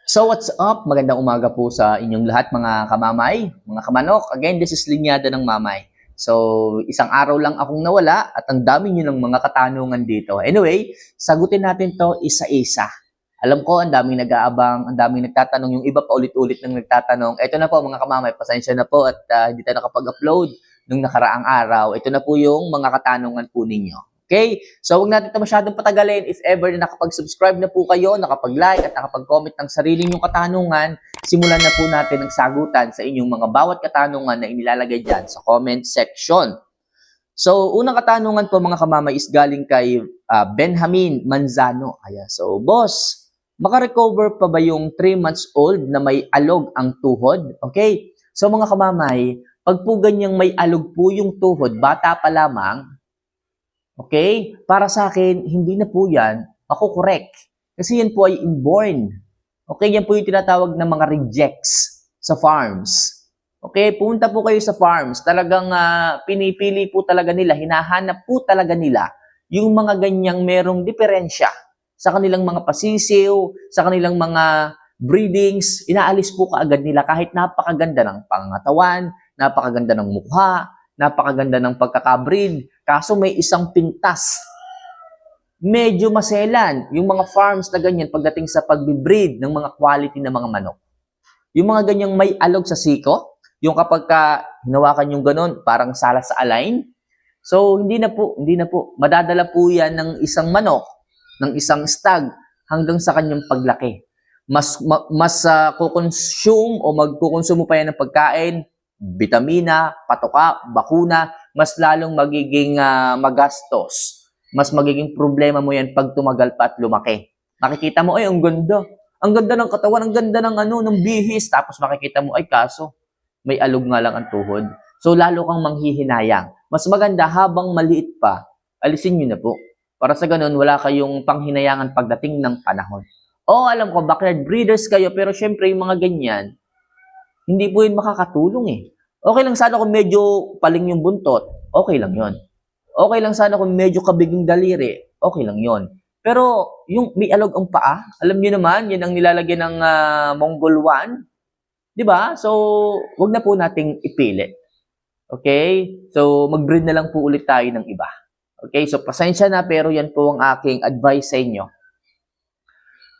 So what's up? Magandang umaga po sa inyong lahat mga kamamay, mga kamanok. Again, this is Linyada ng Mamay. So isang araw lang akong nawala at ang dami nyo ng mga katanungan dito. Anyway, sagutin natin to isa-isa. Alam ko, ang daming nag-aabang, ang daming nagtatanong, yung iba pa ulit-ulit nang nagtatanong. Ito na po mga kamamay, pasensya na po at hindi tayo nakapag-upload nung nakaraang araw. Ito na po yung mga katanungan po ninyo. Okay? So, huwag natin ito masyadong patagalin. If ever na nakapag-subscribe na po kayo, nakapag-like at nakapag-comment ng sarili nyong katanungan, simulan na po natin ang sagutan sa inyong mga bawat katanungan na inilalagay dyan sa comment section. So, unang katanungan po mga kamamay is galing kay Benjamin Manzano. Ayan. So, boss, makarecover pa ba yung 3 months old na may alog ang tuhod? Okay? So, mga kamamay, pag po ganyang may alog po yung tuhod, bata pa lamang, okay? Para sa akin, hindi na po yan correct. Kasi yan po ay inborn. Okay? Yan po yung tinatawag na mga rejects sa farms. Okay? Pumunta po kayo sa farms. Talagang pinipili po talaga nila, hinahanap po talaga nila yung mga ganyang merong diferensya sa kanilang mga pasisiw, sa kanilang mga breedings. Inaalis po kaagad nila kahit napakaganda ng pangatawan, napakaganda ng mukha, napakaganda ng pagkakabreed. Kaso may isang pintas. Medyo maselan yung mga farms na ganyan pagdating sa pagbibreed ng mga quality ng mga manok. Yung mga ganyang may alog sa siko, yung kapag hinawakan yung ganon, parang sala sa align. So, hindi na po. Madadala po yan ng isang manok, ng isang stag, hanggang sa kanyang paglaki. Mas kukonsume o magkukonsumo pa yan ng pagkain, bitamina, patoka, bakuna, mas lalong magiging magastos. Mas magiging problema mo yan pag tumagal pa at lumaki. Makikita mo, ay, ang ganda. Ang ganda ng katawan, ang ganda ng bihis. Tapos makikita mo, ay, kaso, may alog nga lang ang tuhod. So, lalo kang manghihinayang. Mas maganda, habang maliit pa, alisin nyo na po. Para sa ganun, wala kayong panghinayangan pagdating ng panahon. Alam ko, backyard breeders kayo, pero syempre, yung mga ganyan, hindi po yun makakatulong eh. Okay lang sana kung medyo paling yung buntot, okay lang yon. Okay lang sana kung medyo kabiging daliri, okay lang yon. Pero yung may alog ang paa, alam niyo naman, yan ang nilalagyan ng Mongol 1. Di ba? So, wag na po nating ipilit. Okay? So, mag-breed na lang po ulit tayo ng iba. Okay? So, pasensya na, pero yan po ang aking advice sa inyo.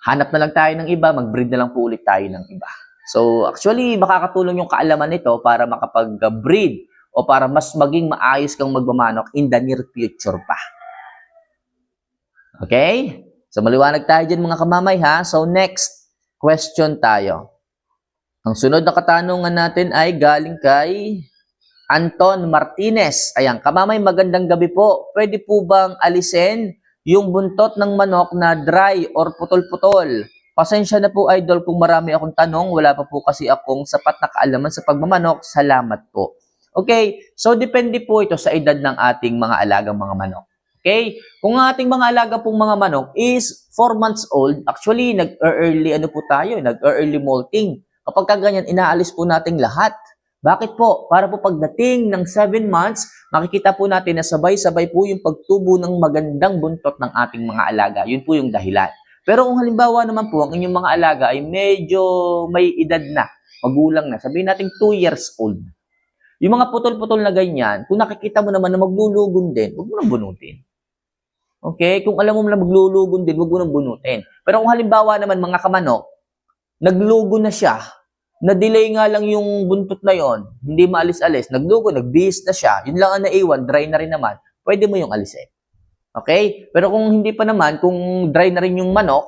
Hanap na lang tayo ng iba, mag-breed na lang po ulit tayo ng iba. So, actually, makakatulong yung kaalaman nito para makapag-breed o para mas maging maayos kang magmamanok in the near future pa. Okay? So, maliwanag tayo dyan mga kamamay ha. So, next question tayo. Ang sunod na katanungan natin ay galing kay Anton Martinez. Ayan, kamamay, magandang gabi po. Pwede po bang alisin yung buntot ng manok na dry or putol-putol? Pasensya na po, idol, kung marami akong tanong. Wala pa po kasi akong sapat na kaalaman sa pagmamanok. Salamat po. Okay, so depende po ito sa edad ng ating mga alagang mga manok. Okay, kung ang ating mga alaga pong mga manok is 4 months old, actually, nag-early molting. Kapag ganyan, inaalis po natin lahat. Bakit po? Para po pagdating ng 7 months, makikita po natin na sabay-sabay po yung pagtubo ng magandang buntot ng ating mga alaga. Yun po yung dahilan. Pero kung halimbawa naman po, ang inyong mga alaga ay medyo may edad na, magulang na, sabihin natin 2 years old. Yung mga putol-putol na ganyan, kung nakikita mo naman na maglulugon din, huwag mo nang bunutin. Okay? Kung alam mo na maglulugon din, huwag mo nang bunutin. Pero kung halimbawa naman mga kamanok, naglugo na siya, na-delay nga lang yung buntot na yon, hindi maalis-alis, naglugo, nagbihis na siya, yun lang ang naiwan, dry na rin naman, pwede mo yung alisin. Okay? Pero kung hindi pa naman, kung dry na rin yung manok,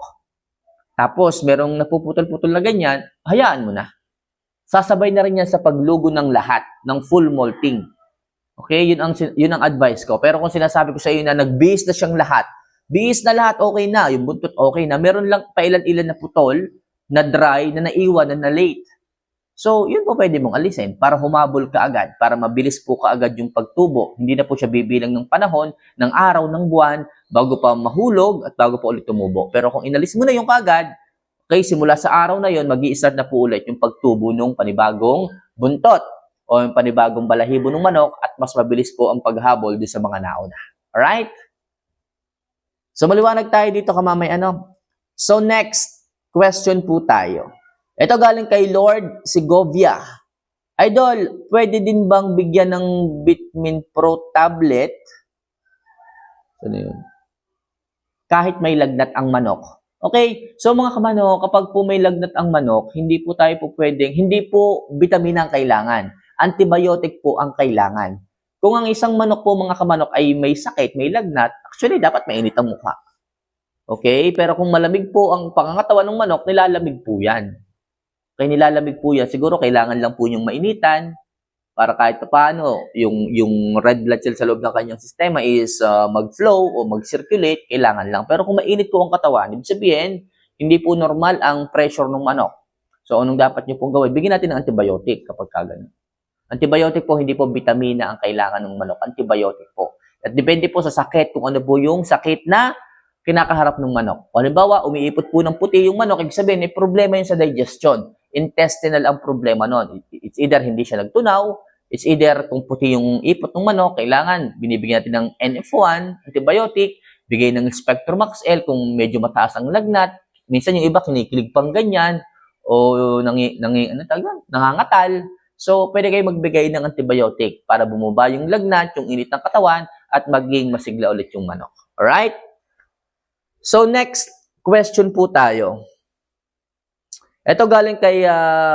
tapos merong napuputol-putol na ganyan, hayaan mo na. Sasabay na rin yan sa paglugo ng lahat, ng full molting. Okay? Yun ang advice ko. Pero kung sinasabi ko sa iyo na nagbihis na siyang lahat, bihis na lahat, okay na. Yung buntot, okay na. Meron lang pailan-ilan na putol, na dry, na naiwan, na late. So, yun po pwede mong alisin para humabol ka agad, para mabilis po kaagad yung pagtubo. Hindi na po siya bibilang ng panahon, ng araw, ng buwan, bago pa mahulog at bago pa ulit tumubo. Pero kung inalis mo na yung kaagad, okay, simula sa araw na yon, mag-i-start na po ulit yung pagtubo ng panibagong buntot o yung panibagong balahibo ng manok at mas mabilis po ang paghabol doon sa mga nauna. Alright? So, maliwanag tayo dito kamamay ano. So, next, question po tayo. Ito galing kay Lord Segovia. Idol, pwede din bang bigyan ng Vitamin Pro tablet? Ano yun? Kahit may lagnat ang manok. Okay, so mga kamanok, kapag po may lagnat ang manok, hindi po hindi po vitamina ang kailangan. Antibiotic po ang kailangan. Kung ang isang manok po mga kamanok ay may sakit, may lagnat, actually dapat mainit ang mukha. Okay, pero kung malamig po ang pangangatawan ng manok, nilalamig po yan. Okay, nilalamig po yan. Siguro kailangan lang po yung mainitan para kahit paano yung red blood cell sa loob ng kanyang sistema is mag-flow o mag-circulate, kailangan lang. Pero kung mainit po ang katawan, ibig sabihin, hindi po normal ang pressure ng manok. So, anong dapat nyo pong gawin? Bigyan natin ng antibiotic kapag kagano. Antibiotic po, hindi po vitamina ang kailangan ng manok. Antibiotic po. At depende po sa sakit, kung ano po yung sakit na kinakaharap ng manok. O halimbawa, umiipot po ng puti yung manok, ibig sabihin, may problema yun sa digestion. Intestinal ang problema nun. It's either hindi siya nagtunaw, it's either kung puti yung ipot ng manok, kailangan binibigyan natin ng NF1, antibiotic, bigay ng Spectromax L kung medyo mataas ang lagnat. Minsan yung iba kinikilig pang ganyan o nangangatal. So, pwede kayo magbigay ng antibiotic para bumaba yung lagnat, yung init ng katawan, at maging masigla ulit yung manok. Alright? So, next question po tayo. Ito galing kay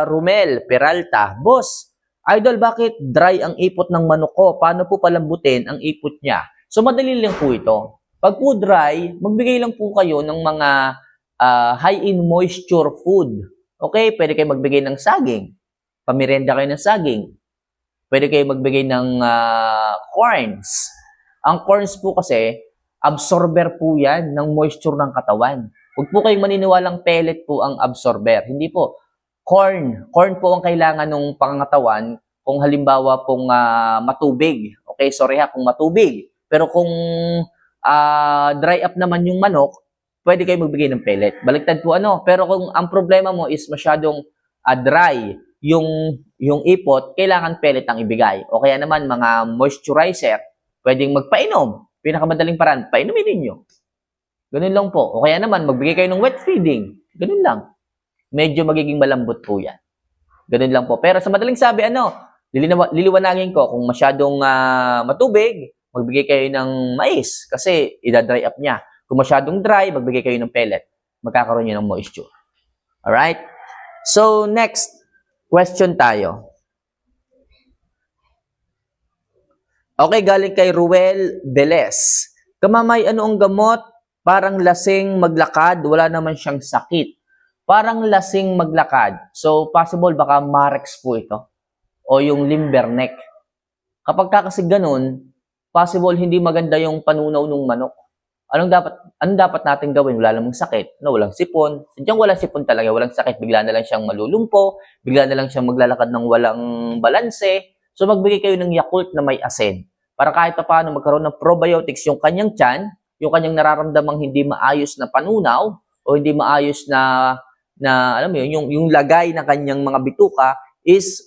Romel Peralta. Boss, Idol, bakit dry ang ipot ng manok ko? Paano po palambutin ang ipot niya? So, madali lang po ito. Pag po dry, magbigay lang po kayo ng mga high in moisture food. Okay? Pwede kayo magbigay ng saging. Pamirenda kayo ng saging. Pwede kayo magbigay ng corns. Ang corns po kasi, absorber po yan ng moisture ng katawan. Huwag po kayong maniniwalang pellet po ang absorber. Hindi po. Corn. Corn po ang kailangan ng pangangatawan kung halimbawa pong matubig. Okay, sorry kung matubig. Pero kung dry up naman yung manok, pwede kayo magbigay ng pellet. Baliktad po Pero kung ang problema mo is masyadong dry yung ipot, kailangan pellet ang ibigay. O kaya naman mga moisturizer, pwedeng magpainom. Pinakamadaling paraan, painumin ninyo. Ganun lang po. O kaya naman, magbigay kayo ng wet feeding. Ganun lang. Medyo magiging malambot po yan. Ganun lang po. Pero sa madaling sabi, liliwanagin ko, kung masyadong matubig, magbigay kayo ng mais kasi idadry up niya. Kung masyadong dry, magbigay kayo ng pellet. Magkakaroon niyo ng moisture. Alright? So, next question tayo. Okay, galing kay Ruel Beles. Kamamay, ano ang gamot? Parang lasing maglakad, wala naman siyang sakit. Parang lasing maglakad. So, possible baka Marex po ito. O yung limberneck. Kapag kasi ganun, possible hindi maganda yung panunaw ng manok. Anong dapat natin gawin? Wala namang sakit. Walang sipon. Sadyang walang sipon talaga. Walang sakit. Bigla na lang siyang malulumpo. Bigla na lang siyang maglalakad ng walang balanse. So, magbigay kayo ng Yakult na may asin. Para kahit paano magkaroon ng probiotics yung kanyang tiyan, yung kanyang nararamdamang hindi maayos na panunaw o hindi maayos na alam mo yun, yung lagay ng kanyang mga bituka is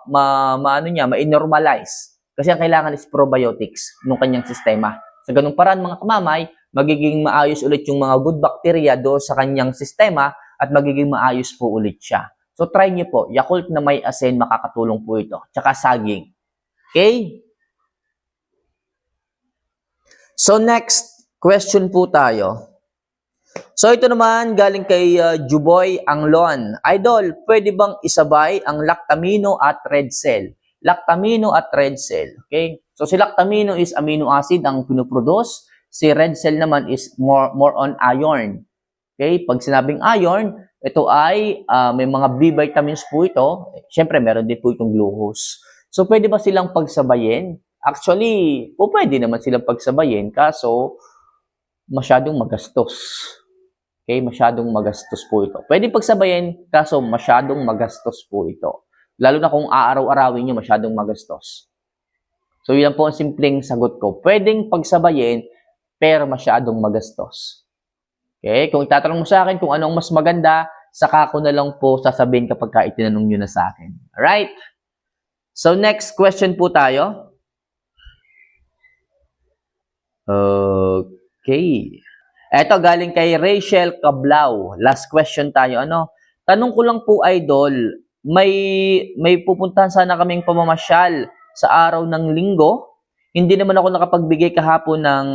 ma-normalize. Kasi ang kailangan is probiotics ng kanyang sistema. Sa ganung paraan mga kamamay, magiging maayos ulit yung mga good bacteria do sa kanyang sistema at magiging maayos po ulit siya. So try niyo po, Yakult na may asin, makakatulong po ito. Tsaka saging. Okay? So next question po tayo. So ito naman galing kay Juboy Anglon. Idol, pwede bang isabay ang lactamino at red cell? Lactamino at red cell. Okay? So si lactamino is amino acid ang pinoproduce. Si red cell naman is more on iron. Okay? Pag sinabing iron, ito ay may mga B vitamins po ito. Siyempre, meron din po itong glucose. So pwede ba silang pagsabayin? Actually, pwede naman silang pagsabayin kaso masyadong magastos. Okay, masyadong magastos po ito. Pwede pagsabayin kaso masyadong magastos po ito. Lalo na kung aaraw-arawin nyo, masyadong magastos. So, yun po ang simpleng sagot ko. Pwedeng pagsabayin pero masyadong magastos. Okay, kung itatanong mo sa akin kung anong mas maganda, saka ko na lang po sasabihin kapag itinanong nyo na sa akin. Alright? So, next question po tayo. Okay. Eto, galing kay Rachel Cablao. Last question tayo. Ano? Tanong ko lang po, Idol, may pupuntahan sana kaming pamamasyal sa araw ng linggo. Hindi naman ako nakapagbigay kahapon ng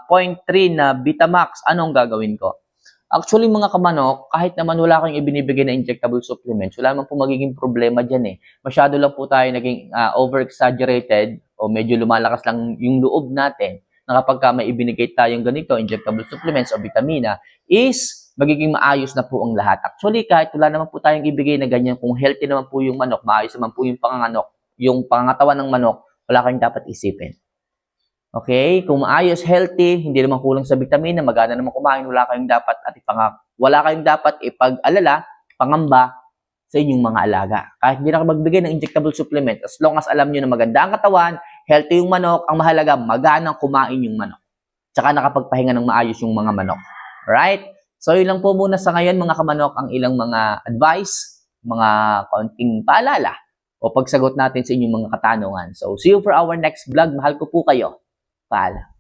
0.3 na Vitamax. Anong gagawin ko? Actually, mga kamanok, kahit naman wala kayong ibinibigay na injectable supplements, wala naman po magiging problema dyan eh. Masyado lang po tayo naging over-exaggerated o medyo lumalakas lang yung loob natin na kapag may ibinigay tayong ganito, injectable supplements o vitamina, is magiging maayos na po ang lahat. Actually, kahit wala naman po tayong ibigay na ganyan, kung healthy naman po yung manok, maayos naman po yung pangangatawan ng manok, wala kayong dapat isipin. Okay? Kung maayos, healthy, hindi naman kulang sa vitamina, magana naman kumain, wala kayong dapat ipag-alala, pangamba sa inyong mga alaga. Kahit hindi na kayo magbigay ng injectable supplement, as long as alam nyo na maganda ang katawan, healthy yung manok, ang mahalaga, maganang kumain yung manok. Tsaka nakapagpahinga ng maayos yung mga manok. Alright? So, yun lang po muna sa ngayon, mga kamanok, ang ilang mga advice, mga kaunting paalala, o pagsagot natin sa inyong mga katanungan. So, see you for our next vlog. Mahal ko po kayo. Paalam.